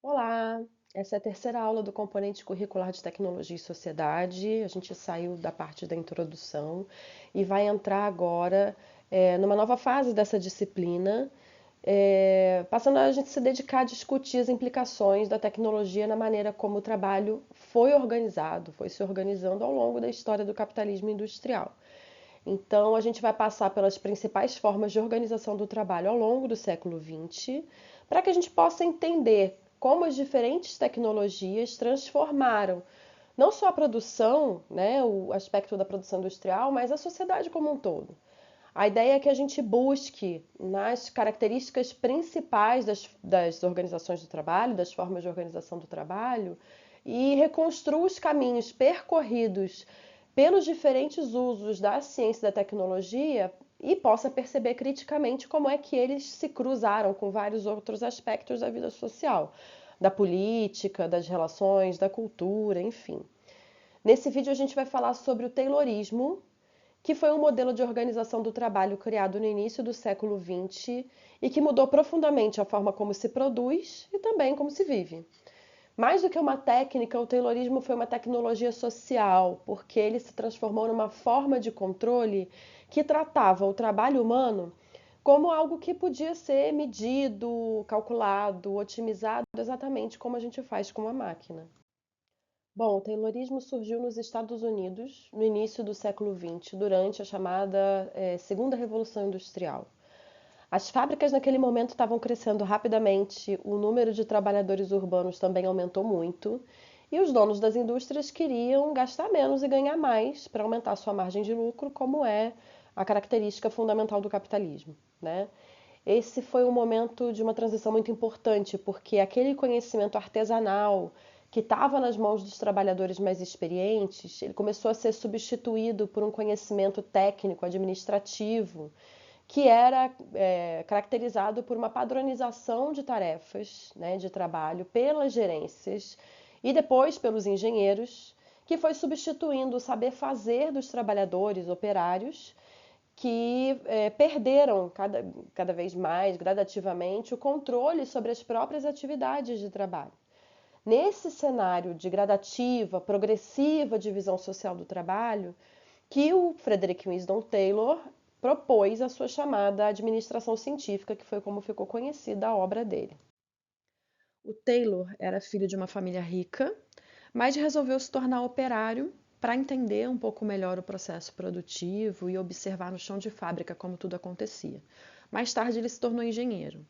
Olá, essa é a terceira aula do componente curricular de Tecnologia e Sociedade. A gente saiu da parte da introdução e vai entrar agora numa nova fase dessa disciplina, passando a gente se dedicar a discutir as implicações da tecnologia na maneira como o trabalho foi organizado, foi se organizando ao longo da história do capitalismo industrial. Então, a gente vai passar pelas principais formas de organização do trabalho ao longo do século XX, para que a gente possa entender como as diferentes tecnologias transformaram não só a produção, né, o aspecto da produção industrial, mas a sociedade como um todo. A ideia é que a gente busque nas características principais das organizações do trabalho, das formas de organização do trabalho, e reconstrua os caminhos percorridos pelos diferentes usos da ciência e da tecnologia e possa perceber criticamente como é que eles se cruzaram com vários outros aspectos da vida social, da política, das relações, da cultura, enfim. Nesse vídeo a gente vai falar sobre o Taylorismo, que foi um modelo de organização do trabalho criado no início do século XX e que mudou profundamente a forma como se produz e também como se vive. Mais do que uma técnica, o Taylorismo foi uma tecnologia social, porque ele se transformou numa forma de controle que tratava o trabalho humano como algo que podia ser medido, calculado, otimizado, exatamente como a gente faz com uma máquina. Bom, o Taylorismo surgiu nos Estados Unidos no início do século XX, durante a chamada Segunda Revolução Industrial. As fábricas naquele momento estavam crescendo rapidamente, o número de trabalhadores urbanos também aumentou muito, e os donos das indústrias queriam gastar menos e ganhar mais para aumentar sua margem de lucro, como é a característica fundamental do capitalismo, né? Esse foi um momento de uma transição muito importante, porque aquele conhecimento artesanal que estava nas mãos dos trabalhadores mais experientes, ele começou a ser substituído por um conhecimento técnico, administrativo, que era caracterizado por uma padronização de tarefas, né, de trabalho pelas gerências e depois pelos engenheiros, que foi substituindo o saber fazer dos trabalhadores operários que perderam cada vez mais, gradativamente, o controle sobre as próprias atividades de trabalho. Nesse cenário de gradativa, progressiva divisão social do trabalho, que o Frederick Winston Taylor propôs a sua chamada administração científica, que foi como ficou conhecida a obra dele. O Taylor era filho de uma família rica, mas resolveu se tornar operário para entender um pouco melhor o processo produtivo e observar no chão de fábrica como tudo acontecia. Mais tarde, ele se tornou engenheiro.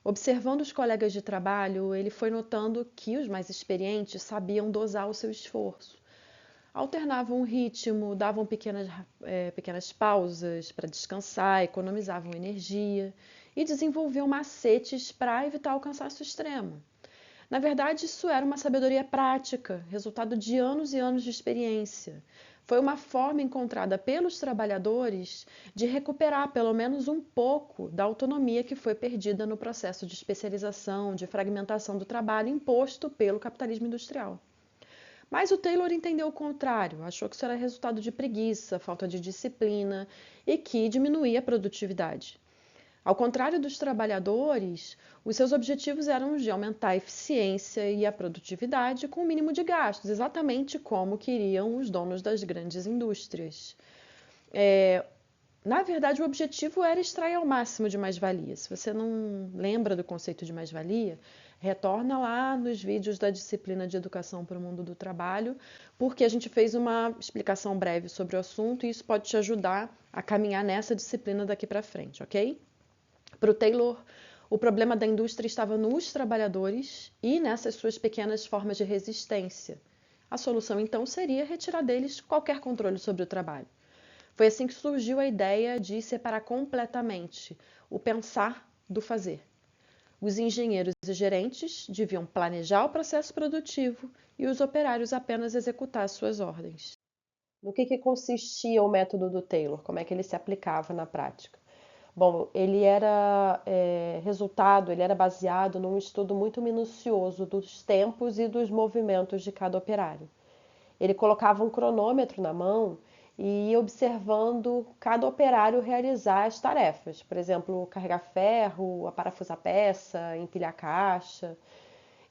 Observando os colegas de trabalho, ele foi notando que os mais experientes sabiam dosar o seu esforço. Alternavam o ritmo, davam pequenas pausas para descansar, economizavam energia e desenvolviam macetes para evitar o cansaço extremo. Na verdade, isso era uma sabedoria prática, resultado de anos e anos de experiência. Foi uma forma encontrada pelos trabalhadores de recuperar pelo menos um pouco da autonomia que foi perdida no processo de especialização, de fragmentação do trabalho imposto pelo capitalismo industrial. Mas o Taylor entendeu o contrário, achou que isso era resultado de preguiça, falta de disciplina e que diminuía a produtividade. Ao contrário dos trabalhadores, os seus objetivos eram os de aumentar a eficiência e a produtividade com o mínimo de gastos, exatamente como queriam os donos das grandes indústrias. Na verdade, o objetivo era extrair ao máximo de mais-valia. Se você não lembra do conceito de mais-valia, retorna lá nos vídeos da disciplina de Educação para o Mundo do Trabalho, porque a gente fez uma explicação breve sobre o assunto e isso pode te ajudar a caminhar nessa disciplina daqui para frente, ok? Para o Taylor, o problema da indústria estava nos trabalhadores e nessas suas pequenas formas de resistência. A solução, então, seria retirar deles qualquer controle sobre o trabalho. Foi assim que surgiu a ideia de separar completamente o pensar do fazer. Os engenheiros e gerentes deviam planejar o processo produtivo e os operários apenas executar suas ordens. No que consistia o método do Taylor? Como é que ele se aplicava na prática? Bom, ele era ele era baseado num estudo muito minucioso dos tempos e dos movimentos de cada operário. Ele colocava um cronômetro na mão e ia observando cada operário realizar as tarefas. Por exemplo, carregar ferro, aparafusar peça, empilhar caixa.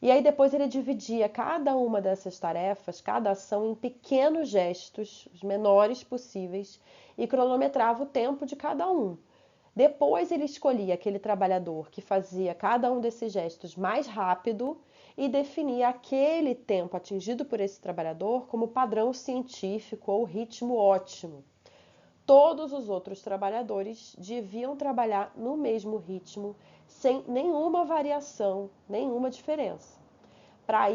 E aí depois ele dividia cada uma dessas tarefas, cada ação, em pequenos gestos, os menores possíveis, e cronometrava o tempo de cada um. Depois ele escolhia aquele trabalhador que fazia cada um desses gestos mais rápido e definia aquele tempo atingido por esse trabalhador como padrão científico ou ritmo ótimo. Todos os outros trabalhadores deviam trabalhar no mesmo ritmo, sem nenhuma variação, nenhuma diferença. Para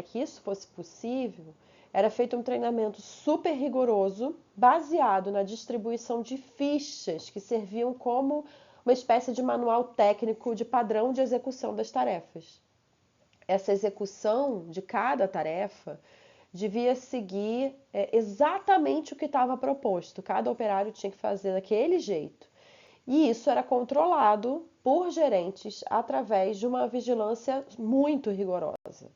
que isso fosse possível, era feito um treinamento super rigoroso, baseado na distribuição de fichas que serviam como uma espécie de manual técnico de padrão de execução das tarefas. Essa execução de cada tarefa devia seguir exatamente o que estava proposto. Cada operário tinha que fazer daquele jeito. E isso era controlado por gerentes através de uma vigilância muito rigorosa.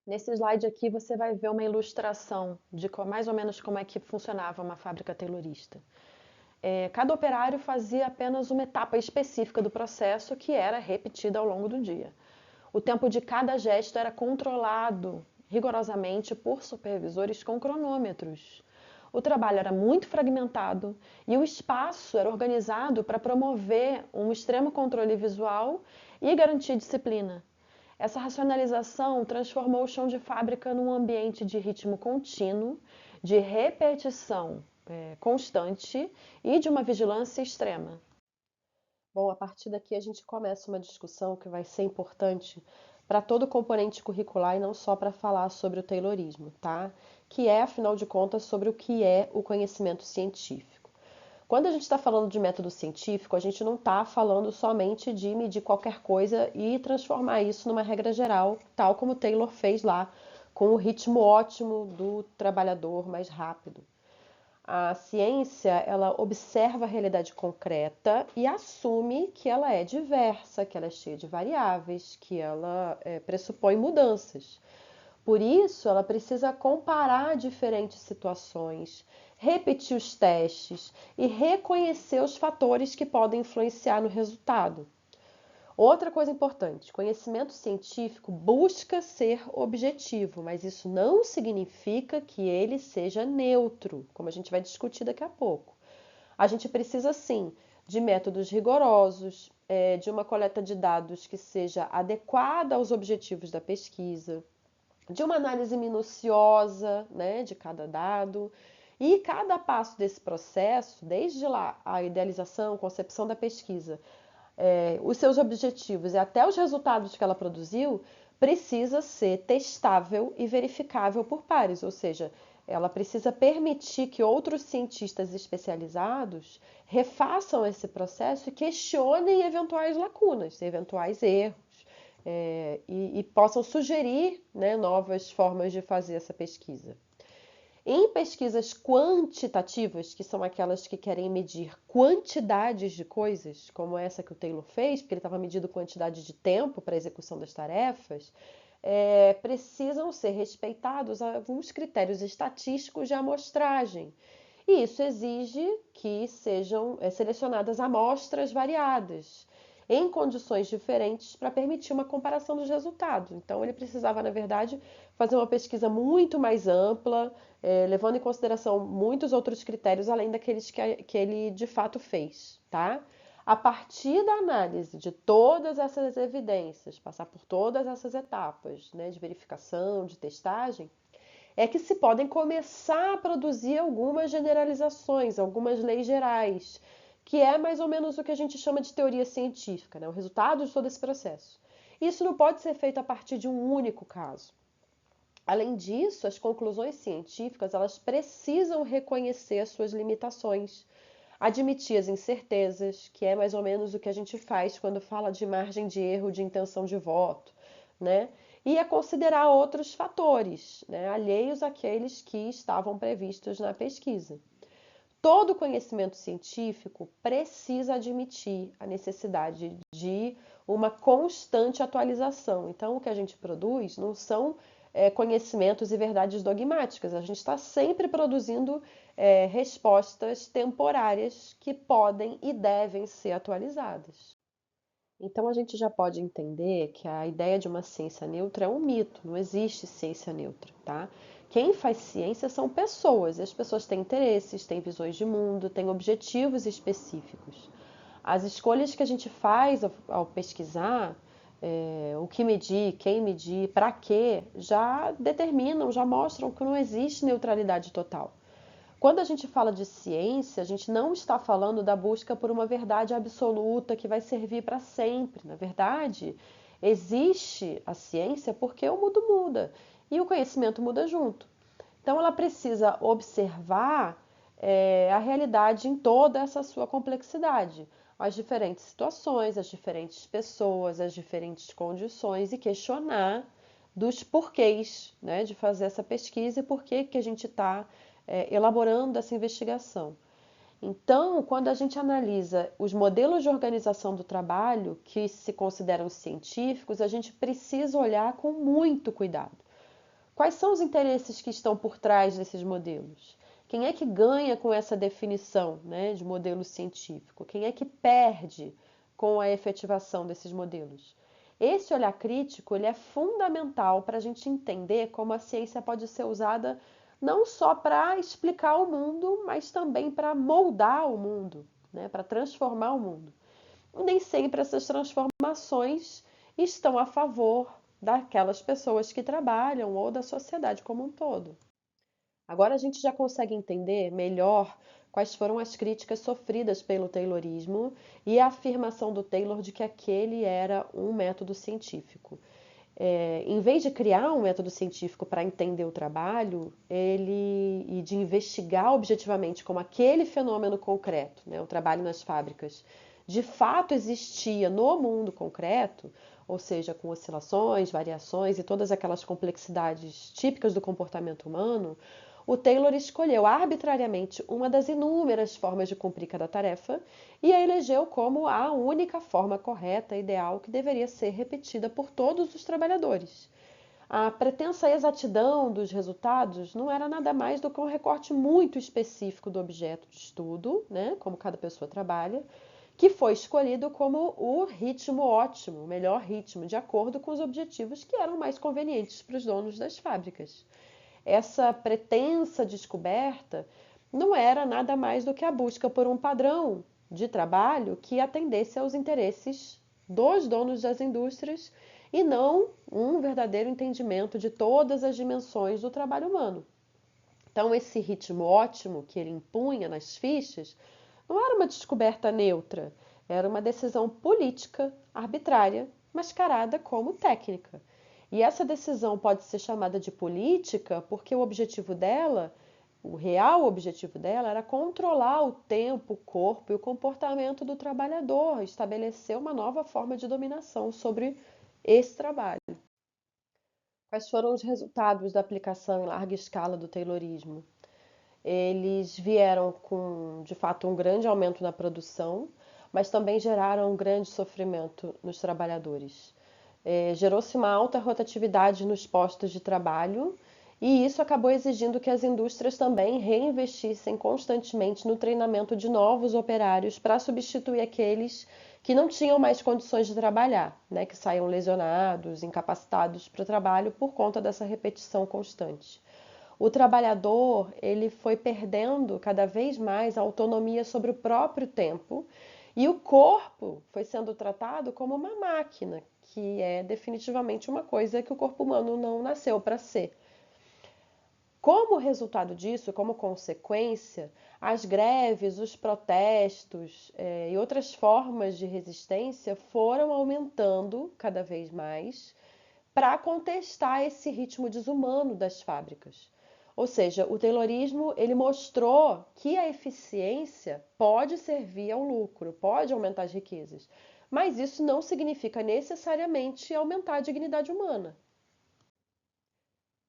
Nesse slide aqui você vai ver uma ilustração de mais ou menos como é que funcionava uma fábrica taylorista. Cada operário fazia apenas uma etapa específica do processo que era repetida ao longo do dia. O tempo de cada gesto era controlado rigorosamente por supervisores com cronômetros. O trabalho era muito fragmentado e o espaço era organizado para promover um extremo controle visual e garantir disciplina. Essa racionalização transformou o chão de fábrica num ambiente de ritmo contínuo, de repetição constante e de uma vigilância extrema. Bom, a partir daqui a gente começa uma discussão que vai ser importante para todo o componente curricular e não só para falar sobre o taylorismo, tá? Que é, afinal de contas, sobre o que é o conhecimento científico. Quando a gente está falando de método científico, a gente não está falando somente de medir qualquer coisa e transformar isso numa regra geral, tal como Taylor fez lá, com o ritmo ótimo do trabalhador mais rápido. A ciência, ela observa a realidade concreta e assume que ela é diversa, que ela é cheia de variáveis, que ela pressupõe mudanças. Por isso, ela precisa comparar diferentes situações, repetir os testes e reconhecer os fatores que podem influenciar no resultado. Outra coisa importante, conhecimento científico busca ser objetivo, mas isso não significa que ele seja neutro, como a gente vai discutir daqui a pouco. A gente precisa, sim, de métodos rigorosos, de uma coleta de dados que seja adequada aos objetivos da pesquisa, de uma análise minuciosa, né, de cada dado. E cada passo desse processo, desde lá a idealização, concepção da pesquisa, os seus objetivos e até os resultados que ela produziu, precisa ser testável e verificável por pares, ou seja, ela precisa permitir que outros cientistas especializados refaçam esse processo e questionem eventuais lacunas, eventuais erros, e possam sugerir, né, novas formas de fazer essa pesquisa. Em pesquisas quantitativas, que são aquelas que querem medir quantidades de coisas, como essa que o Taylor fez, porque ele estava medindo quantidade de tempo para a execução das tarefas, precisam ser respeitados alguns critérios estatísticos de amostragem. E isso exige que sejam selecionadas amostras variadas, em condições diferentes, para permitir uma comparação dos resultados. Então, ele precisava, na verdade, fazer uma pesquisa muito mais ampla, levando em consideração muitos outros critérios, além daqueles que ele de fato fez, tá? A partir da análise de todas essas evidências, passar por todas essas etapas, né, de verificação, de testagem, é que se podem começar a produzir algumas generalizações, algumas leis gerais, que é mais ou menos o que a gente chama de teoria científica, né? O resultado de todo esse processo. Isso não pode ser feito a partir de um único caso. Além disso, as conclusões científicas, elas precisam reconhecer as suas limitações, admitir as incertezas, que é mais ou menos o que a gente faz quando fala de margem de erro de intenção de voto, né? E a considerar outros fatores, né, alheios àqueles que estavam previstos na pesquisa. Todo conhecimento científico precisa admitir a necessidade de uma constante atualização. Então, o que a gente produz não são conhecimentos e verdades dogmáticas. A gente está sempre produzindo respostas temporárias que podem e devem ser atualizadas. Então a gente já pode entender que a ideia de uma ciência neutra é um mito, não existe ciência neutra, tá? Quem faz ciência são pessoas, e as pessoas têm interesses, têm visões de mundo, têm objetivos específicos. As escolhas que a gente faz ao pesquisar, o que medir, quem medir, para quê, já determinam, já mostram que não existe neutralidade total. Quando a gente fala de ciência, a gente não está falando da busca por uma verdade absoluta que vai servir para sempre. Na verdade, existe a ciência porque o mundo muda e o conhecimento muda junto. Então, ela precisa observar a realidade em toda essa sua complexidade, as diferentes situações, as diferentes pessoas, as diferentes condições e questionar dos porquês, né, de fazer essa pesquisa e por que que a gente está elaborando essa investigação. Então, quando a gente analisa os modelos de organização do trabalho que se consideram científicos, a gente precisa olhar com muito cuidado. Quais são os interesses que estão por trás desses modelos? Quem é que ganha com essa definição, né, de modelo científico? Quem é que perde com a efetivação desses modelos? Esse olhar crítico ele é fundamental para a gente entender como a ciência pode ser usada não só para explicar o mundo, mas também para moldar o mundo, né, para transformar o mundo. E nem sempre essas transformações estão a favor daquelas pessoas que trabalham ou da sociedade como um todo. Agora a gente já consegue entender melhor quais foram as críticas sofridas pelo Taylorismo e a afirmação do Taylor de que aquele era um método científico. Em vez de criar um método científico para entender o trabalho, e de investigar objetivamente como aquele fenômeno concreto, né, o trabalho nas fábricas, de fato existia no mundo concreto, ou seja, com oscilações, variações e todas aquelas complexidades típicas do comportamento humano, o Taylor escolheu arbitrariamente uma das inúmeras formas de cumprir cada tarefa e a elegeu como a única forma correta e ideal que deveria ser repetida por todos os trabalhadores. A pretensa exatidão dos resultados não era nada mais do que um recorte muito específico do objeto de estudo, né, como cada pessoa trabalha, que foi escolhido como o ritmo ótimo, o melhor ritmo, de acordo com os objetivos que eram mais convenientes para os donos das fábricas. Essa pretensa descoberta não era nada mais do que a busca por um padrão de trabalho que atendesse aos interesses dos donos das indústrias e não um verdadeiro entendimento de todas as dimensões do trabalho humano. Então, esse ritmo ótimo que ele impunha nas fichas não era uma descoberta neutra, era uma decisão política arbitrária, mascarada como técnica. E essa decisão pode ser chamada de política porque o objetivo dela, o real objetivo dela, era controlar o tempo, o corpo e o comportamento do trabalhador, estabelecer uma nova forma de dominação sobre esse trabalho. Quais foram os resultados da aplicação em larga escala do Taylorismo? Eles vieram com, de fato, um grande aumento na produção, mas também geraram um grande sofrimento nos trabalhadores. Gerou-se uma alta rotatividade nos postos de trabalho e isso acabou exigindo que as indústrias também reinvestissem constantemente no treinamento de novos operários para substituir aqueles que não tinham mais condições de trabalhar, né, que saíam lesionados, incapacitados para o trabalho por conta dessa repetição constante. O trabalhador ele foi perdendo cada vez mais a autonomia sobre o próprio tempo e o corpo foi sendo tratado como uma máquina, que é definitivamente uma coisa que o corpo humano não nasceu para ser. Como resultado disso, como consequência, as greves, os protestos e outras formas de resistência foram aumentando cada vez mais para contestar esse ritmo desumano das fábricas. Ou seja, o Taylorismo ele mostrou que a eficiência pode servir ao lucro, pode aumentar as riquezas, mas isso não significa necessariamente aumentar a dignidade humana.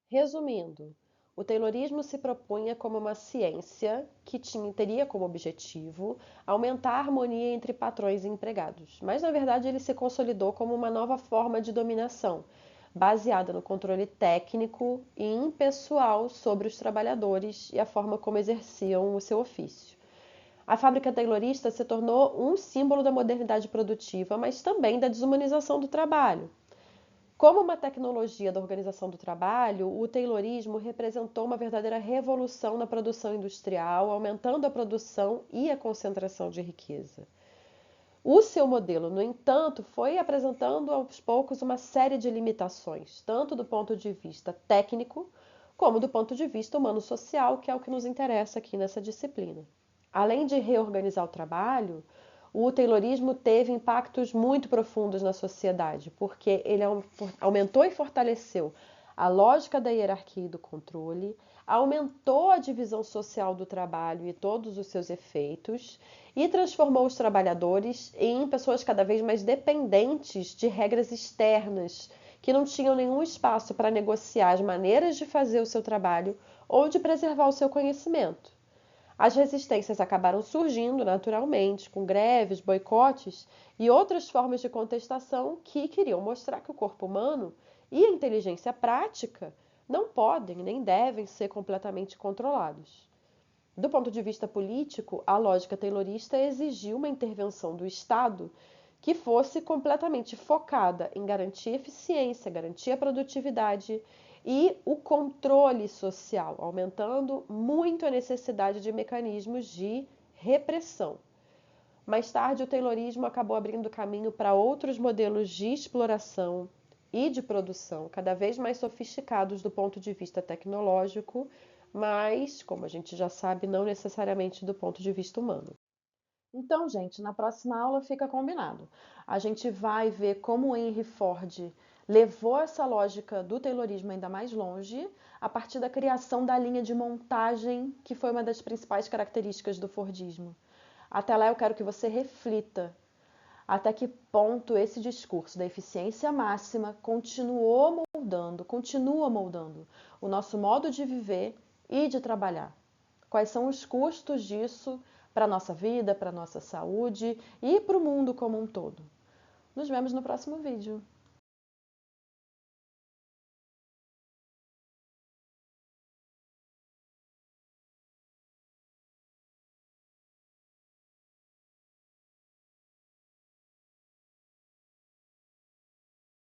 Resumindo, o Taylorismo se propunha como uma ciência que teria como objetivo aumentar a harmonia entre patrões e empregados, mas na verdade ele se consolidou como uma nova forma de dominação, baseada no controle técnico e impessoal sobre os trabalhadores e a forma como exerciam o seu ofício. A fábrica taylorista se tornou um símbolo da modernidade produtiva, mas também da desumanização do trabalho. Como uma tecnologia da organização do trabalho, o taylorismo representou uma verdadeira revolução na produção industrial, aumentando a produção e a concentração de riqueza. O seu modelo, no entanto, foi apresentando aos poucos uma série de limitações, tanto do ponto de vista técnico, como do ponto de vista humano-social, que é o que nos interessa aqui nessa disciplina. Além de reorganizar o trabalho, o taylorismo teve impactos muito profundos na sociedade, porque ele aumentou e fortaleceu a lógica da hierarquia e do controle, aumentou a divisão social do trabalho e todos os seus efeitos, e transformou os trabalhadores em pessoas cada vez mais dependentes de regras externas, que não tinham nenhum espaço para negociar as maneiras de fazer o seu trabalho ou de preservar o seu conhecimento. As resistências acabaram surgindo naturalmente, com greves, boicotes e outras formas de contestação que queriam mostrar que o corpo humano e a inteligência prática não podem nem devem ser completamente controlados. Do ponto de vista político, a lógica taylorista exigiu uma intervenção do Estado que fosse completamente focada em garantir eficiência, garantir a produtividade e o controle social, aumentando muito a necessidade de mecanismos de repressão. Mais tarde, o taylorismo acabou abrindo caminho para outros modelos de exploração e de produção, cada vez mais sofisticados do ponto de vista tecnológico, mas, como a gente já sabe, não necessariamente do ponto de vista humano. Então, gente, na próxima aula fica combinado. A gente vai ver como o Henry Ford levou essa lógica do taylorismo ainda mais longe, a partir da criação da linha de montagem, que foi uma das principais características do Fordismo. Até lá eu quero que você reflita até que ponto esse discurso da eficiência máxima continua moldando o nosso modo de viver e de trabalhar. Quais são os custos disso para a nossa vida, para a nossa saúde e para o mundo como um todo. Nos vemos no próximo vídeo.